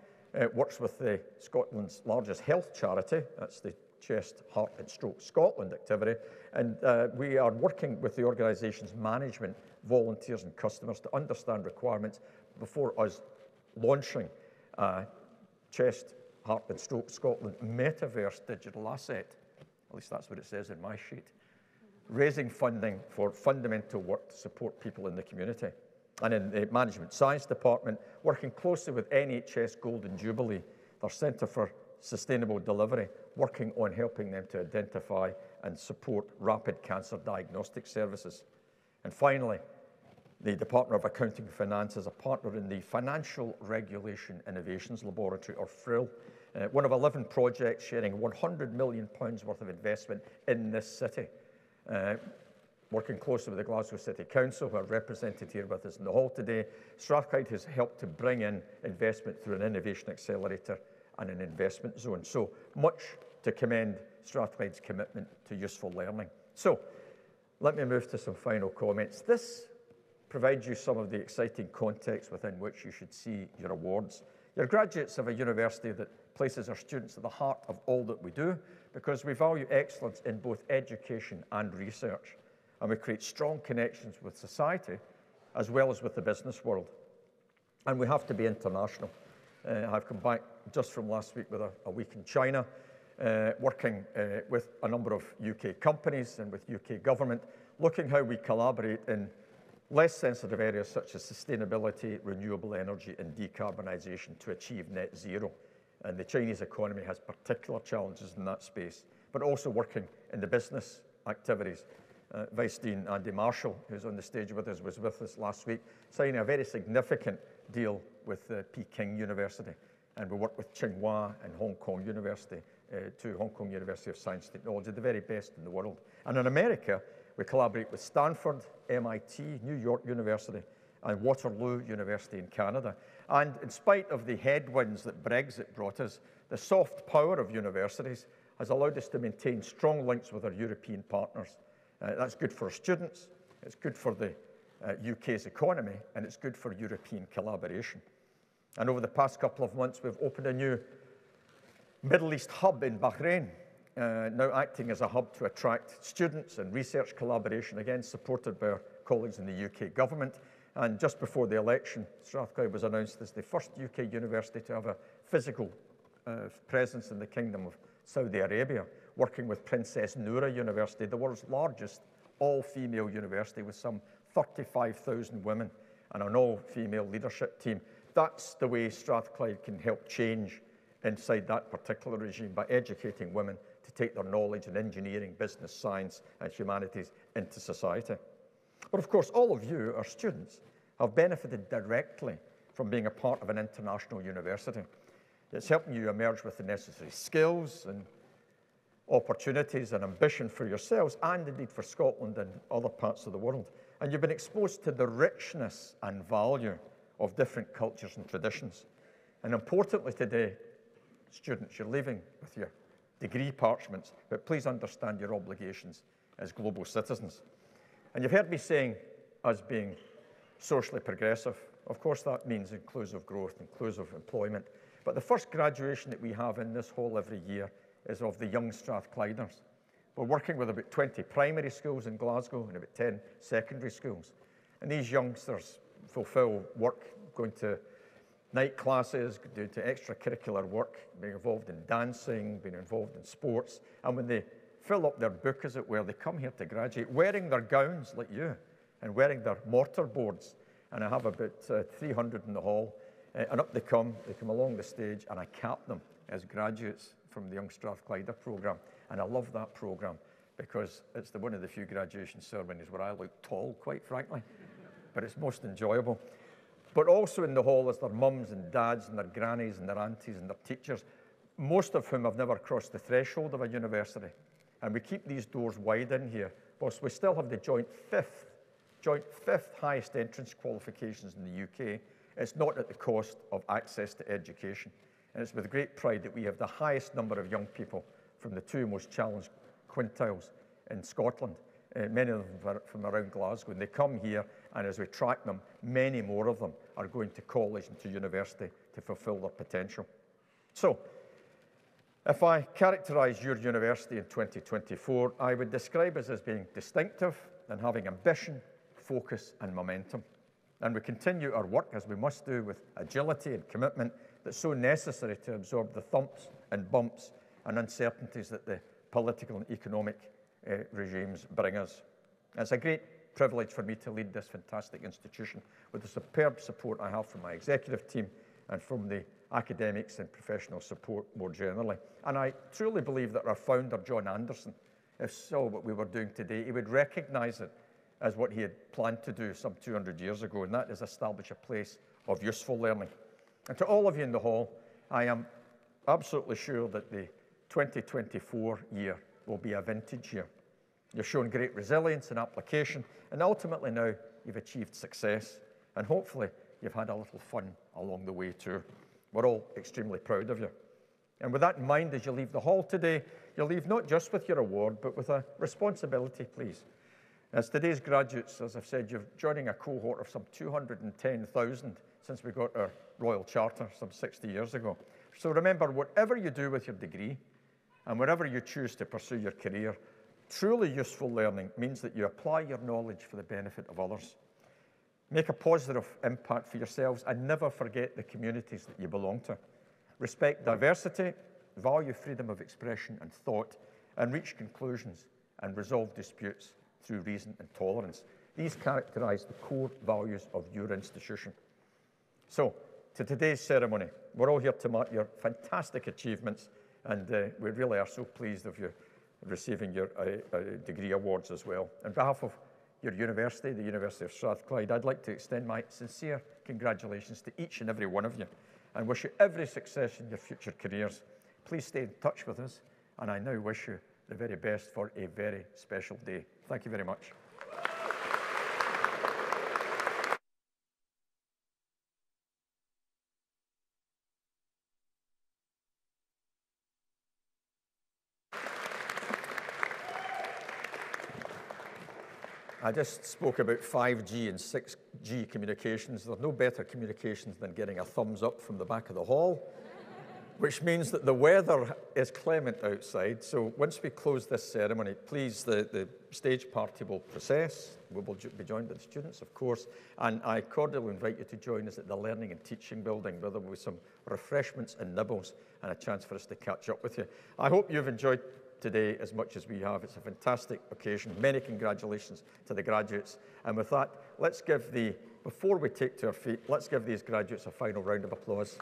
works with Scotland's largest health charity, that's the Chest, Heart and Stroke Scotland activity, and we are working with the organisation's management, volunteers and customers to understand requirements before us launching Chest, Heart and Stroke Scotland metaverse digital asset. At least that's what it says in my sheet. Raising funding for fundamental work to support people in the community. And in the Management Science Department, working closely with NHS Golden Jubilee, their Centre for Sustainable Delivery, working on helping them to identify and support rapid cancer diagnostic services. And finally, the Department of Accounting and Finance is a partner in the Financial Regulation Innovations Laboratory, or FRIL, one of 11 projects sharing £100 million worth of investment in this city. Working closely with the Glasgow City Council, who are represented here with us in the hall today, Strathclyde has helped to bring in investment through an innovation accelerator and an investment zone. So much to commend Strathclyde's commitment to useful learning. So let me move to some final comments. This provides you some of the exciting context within which you should see your awards. You're graduates of a university that places our students at the heart of all that we do, because we value excellence in both education and research, and we create strong connections with society as well as with the business world. And we have to be international. I've come back just from last week with a week in China, working with a number of UK companies and with UK government, looking how we collaborate in less sensitive areas such as sustainability, renewable energy and decarbonisation to achieve net zero. And the Chinese economy has particular challenges in that space, but also working in the business activities. Vice Dean Andy Marshall, who's on the stage with us, was with us last week, signing a very significant deal with Peking University. And we work with Tsinghua and Hong Kong University, to Hong Kong University of Science and Technology, the very best in the world. And in America, we collaborate with Stanford, MIT, New York University, and Waterloo University in Canada. And in spite of the headwinds that Brexit brought us, the soft power of universities has allowed us to maintain strong links with our European partners. That's good for our students, it's good for the UK's economy, and it's good for European collaboration. And over the past couple of months, we've opened a new Middle East hub in Bahrain, now acting as a hub to attract students and research collaboration, again supported by our colleagues in the UK government. And just before the election, Strathclyde was announced as the first UK university to have a physical presence in the Kingdom of Saudi Arabia, working with Princess Noura University, the world's largest all-female university with some 35,000 women and an all-female leadership team. That's the way Strathclyde can help change inside that particular regime by educating women to take their knowledge in engineering, business, science, and humanities into society. But of course, all of you, our students, have benefited directly from being a part of an international university. It's helping you emerge with the necessary skills and opportunities and ambition for yourselves and indeed for Scotland and other parts of the world. And you've been exposed to the richness and value of different cultures and traditions. And importantly today, students, you're leaving with your degree parchments, but please understand your obligations as global citizens. And you've heard me saying us being socially progressive. Of course, that means inclusive growth, inclusive employment. But the first graduation that we have in this hall every year is of the young Strathclyders. We're working with about 20 primary schools in Glasgow and about 10 secondary schools. And these youngsters fulfill work, going to night classes, doing to extracurricular work, being involved in dancing, being involved in sports. And when they fill up their book, as it were, they come here to graduate wearing their gowns like you and wearing their mortar boards. And I have about 300 in the hall. And up they come along the stage, and I cap them as graduates from the Young Strathclyder programme. And I love that programme because it's one of the few graduation ceremonies where I look tall, quite frankly, but it's most enjoyable. But also in the hall is their mums and dads and their grannies and their aunties and their teachers, most of whom have never crossed the threshold of a university. And we keep these doors wide in here, whilst we still have the joint fifth highest entrance qualifications in the UK. It's not at the cost of access to education. And it's with great pride that we have the highest number of young people from the two most challenged quintiles in Scotland, many of them from around Glasgow. And they come here, and as we track them, many more of them are going to college and to university to fulfill their potential. So, if I characterise your university in 2024, I would describe us as being distinctive and having ambition, focus, and momentum. And we continue our work, as we must do, with agility and commitment that's so necessary to absorb the thumps and bumps and uncertainties that the political and economic regimes bring us. It's a great privilege for me to lead this fantastic institution with the superb support I have from my executive team and from the academics and professional support more generally. And I truly believe that our founder, John Anderson, if saw what we were doing today, he would recognise it as what he had planned to do some 200 years ago, and that is establish a place of useful learning. And to all of you in the hall, I am absolutely sure that the 2024 year will be a vintage year. You've shown great resilience and application, and ultimately now you've achieved success, and hopefully you've had a little fun along the way too. We're all extremely proud of you. And with that in mind, as you leave the hall today, you'll leave not just with your award, but with a responsibility, please. As today's graduates, as I've said, you're joining a cohort of some 210,000 since we got our Royal Charter some 60 years ago. So remember, whatever you do with your degree and wherever you choose to pursue your career, truly useful learning means that you apply your knowledge for the benefit of others. Make a positive impact for yourselves and never forget the communities that you belong to. Respect diversity, value freedom of expression and thought, and reach conclusions and resolve disputes through reason and tolerance. These characterise the core values of your institution. So, to today's ceremony, we're all here to mark your fantastic achievements, and we really are so pleased of you receiving your degree awards as well. On behalf of your university, the University of Strathclyde, I'd like to extend my sincere congratulations to each and every one of you and wish you every success in your future careers. Please stay in touch with us, and I now wish you the very best for a very special day. Thank you very much. I just spoke about 5G and 6G communications. There's no better communications than getting a thumbs up from the back of the hall, which means that the weather is clement outside. So once we close this ceremony, please, the stage party will process. We will be joined by the students, of course, and I cordially invite you to join us at the Learning and Teaching Building, where there will be some refreshments and nibbles and a chance for us to catch up with you. I hope you've enjoyed today as much as we have. It's a fantastic occasion. Many congratulations to the graduates. And with that, before we take to our feet, let's give these graduates a final round of applause.